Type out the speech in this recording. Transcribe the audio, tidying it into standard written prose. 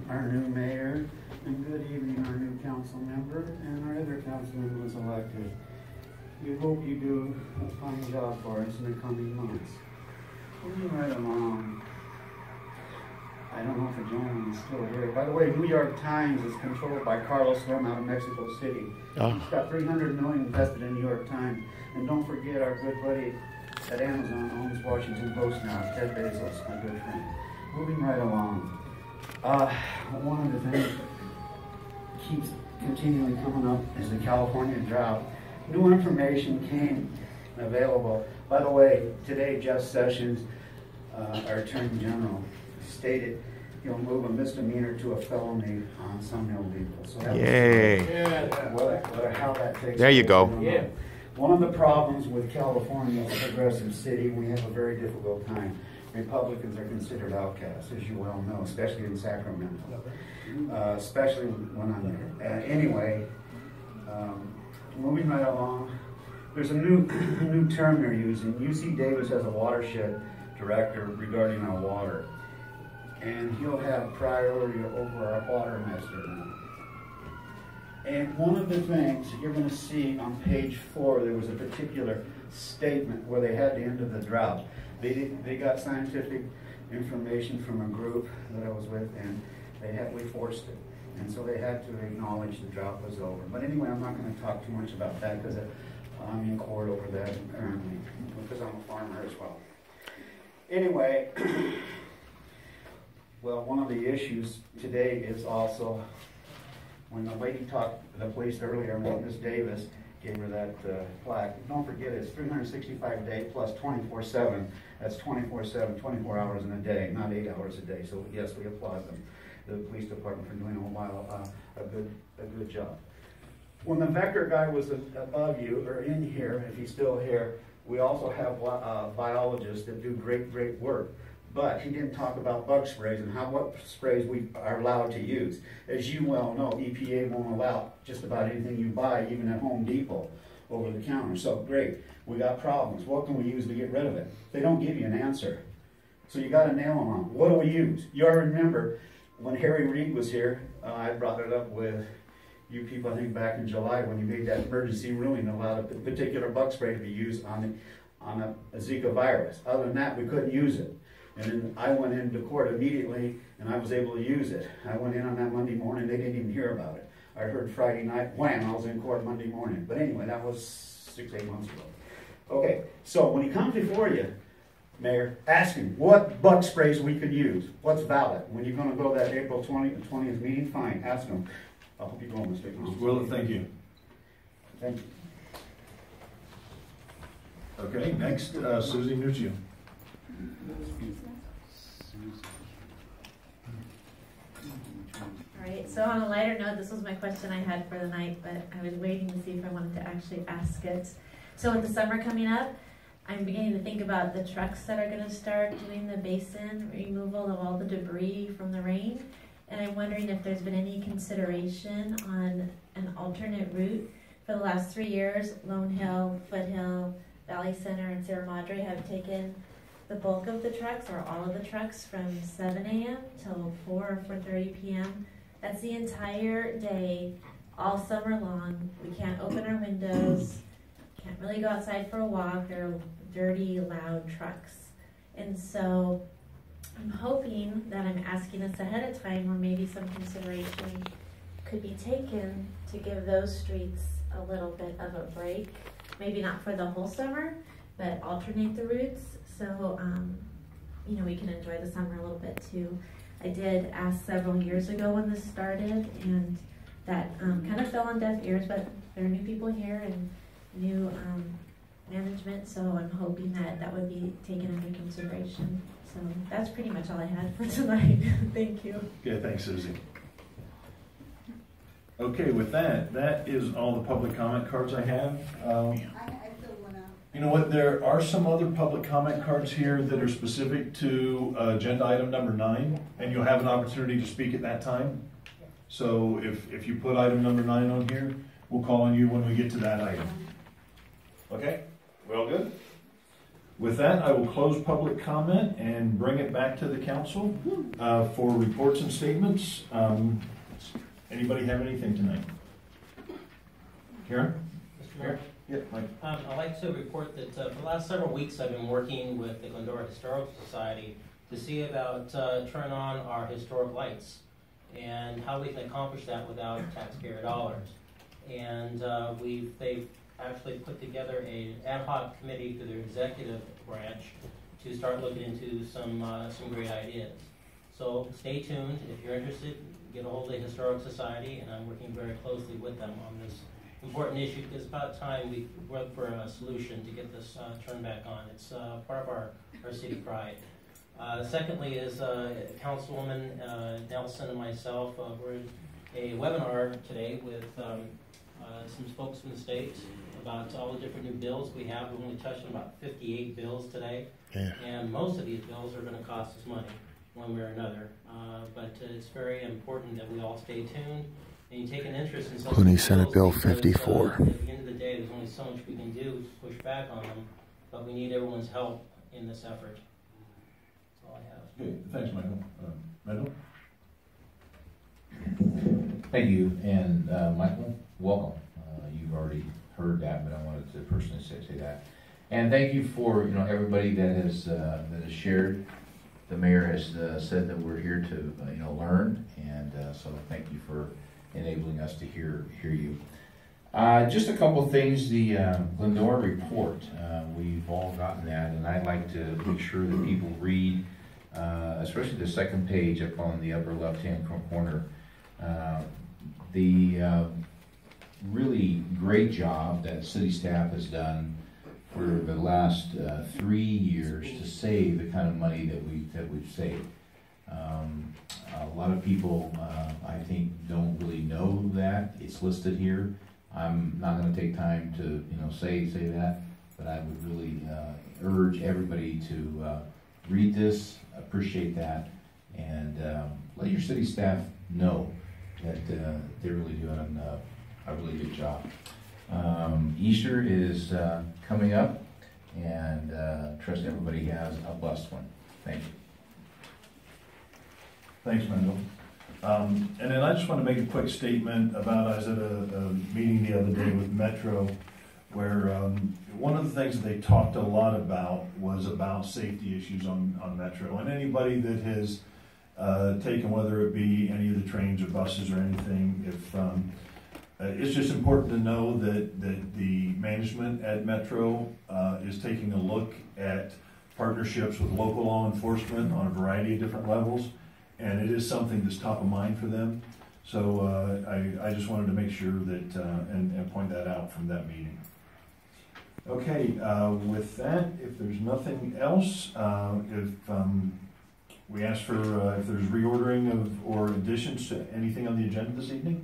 our new mayor, and good evening, our new council member, and our other council member was elected. We hope you do a fine job for us in the coming months. Moving right along. I don't know if the gentleman is still here. By the way, New York Times is controlled by Carlos Slim out of Mexico City. He's got $300 million invested in New York Times. And don't forget our good buddy at Amazon owns Washington Post now, Ted Bezos, my good friend. Moving right along. One of the things that keeps continually coming up is the California drought. New information came available. By the way, today Jeff Sessions, our Attorney General, stated he'll move a misdemeanor to a felony on some illegal. So that was how that takes there you go. Yeah. One of the problems with California as a progressive city, we have a very difficult time. Republicans are considered outcasts, as you well know, especially in Sacramento, especially when I'm there. Anyway, moving right along, there's a new term they're using. UC Davis has a watershed director regarding our water, and he'll have priority over our water master now. And one of the things you're going to see on page 4, there was a particular statement where they had the end of the drought. They got scientific information from a group that I was with, and we forced it. And so they had to acknowledge the drought was over. But anyway, I'm not going to talk too much about that because I'm in court over that currently, because I'm a farmer as well. Anyway, well, one of the issues today is also when the lady talked to the police earlier, Miss Davis gave her that plaque. Don't forget, it's 365 days plus 24/7. That's 24/7, 24 hours in a day, not 8 hours a day. So yes, we applaud them, the police department, for doing a good job. When the vector guy was above you or in here, if he's still here, we also have biologists that do great work. But he didn't talk about bug sprays and what sprays we are allowed to use. As you well know, EPA won't allow just about anything you buy, even at Home Depot, over the counter. So great, we got problems. What can we use to get rid of it? They don't give you an answer. So you got to nail them on. What do we use? You all remember when Harry Reid was here, I brought it up with you people, I think back in July, when you made that emergency ruling that allowed a particular bug spray to be used on a Zika virus. Other than that, we couldn't use it. And then I went into court immediately, and I was able to use it. I went in on that Monday morning, they didn't even hear about it. I heard Friday night, wham, I was in court Monday morning. But anyway, that was 6-8 months ago. Okay, so when he comes before you, Mayor, ask him what bug sprays we could use. What's valid? When you're going to go to that April 20th meeting, fine, ask him. I hope you're going, Mr. Thomas. Will, thank you. Thank you. Okay, next, Susie Nuccio. All right, so on a lighter note, this was my question I had for the night, but I was waiting to see if I wanted to actually ask it. So with the summer coming up, I'm beginning to think about the trucks that are going to start doing the basin removal of all the debris from the rain. And I'm wondering if there's been any consideration on an alternate route. For the last 3 years, Lone Hill, Foothill, Valley Center, and Sierra Madre have taken the bulk of the trucks, or all of the trucks, from 7 a.m. till 4 or 4:30 p.m. That's the entire day, all summer long. We can't open our windows, can't really go outside for a walk. They're dirty, loud trucks. And so I'm hoping that I'm asking this ahead of time, or maybe some consideration could be taken to give those streets a little bit of a break. Maybe not for the whole summer, but alternate the routes so we can enjoy the summer a little bit too. I did ask several years ago when this started, and that kind of fell on deaf ears, but there are new people here and new management, so I'm hoping that would be taken into consideration. So that's pretty much all I had for tonight. Thank you. Okay, thanks, Susie. Okay, with that is all the public comment cards I have. I filled one out. You know what, there are some other public comment cards here that are specific to agenda item number 9, and you'll have an opportunity to speak at that time. So if you put item number 9 on here, we'll call on you when we get to that item. Okay, we all good? With that, I will close public comment and bring it back to the council for reports and statements. Anybody have anything tonight? Karen? Mr. Mayor, Yeah, Mike. I'd like to report that for the last several weeks I've been working with the Glendora Historical Society to see about turning on our historic lights and how we can accomplish that without taxpayer dollars. And they've actually put together an ad hoc committee through their executive branch to start looking into some great ideas. So stay tuned. If you're interested, get a hold of the Historic Society, and I'm working very closely with them on this important issue because it's about time we work for a solution to get this turned back on. It's part of our city pride. Secondly is Councilwoman Nelson and myself were in a webinar today with some folks from the state about all the different new bills we have. We've only touched on about 58 bills today, and most of these bills are going to cost us money one way or another. But it's very important that we all stay tuned and you take an interest in some Clooney Senate Bill 54. At the end of the day, there's only so much we can do to push back on them, but we need everyone's help in this effort. That's all I have. Okay, thanks, Michael. Michael? Thank you, and Michael, welcome. You've already heard that, but I wanted to personally say that. And thank you for everybody that has shared. The mayor has said that we're here to learn, and so thank you for enabling us to hear you. Just a couple of things. The Glendora report, we've all gotten that, and I like to make sure that people read, especially the second page up on the upper left-hand corner. The really great job that city staff has done for the last 3 years to save the kind of money that we've saved. A lot of people, I think, don't really know that it's listed here. I'm not going to take time to say that, but I would really urge everybody to read this, appreciate that, and let your city staff know that they're really doing a really good job. Easter is coming up, and trust everybody has a blessed one. Thank you. Thanks, Mendel. And then I just want to make a quick statement about, I was at a meeting the other day with Metro, where one of the things that they talked a lot about was about safety issues on Metro. And anybody that has taken, whether it be any of the trains or buses or anything, it's just important to know that the management at Metro is taking a look at partnerships with local law enforcement on a variety of different levels, and it is something that's top of mind for them. So I just wanted to make sure that and point that out from that meeting. Okay, with that, if there's nothing else, we ask for if there's reordering or additions to anything on the agenda this evening.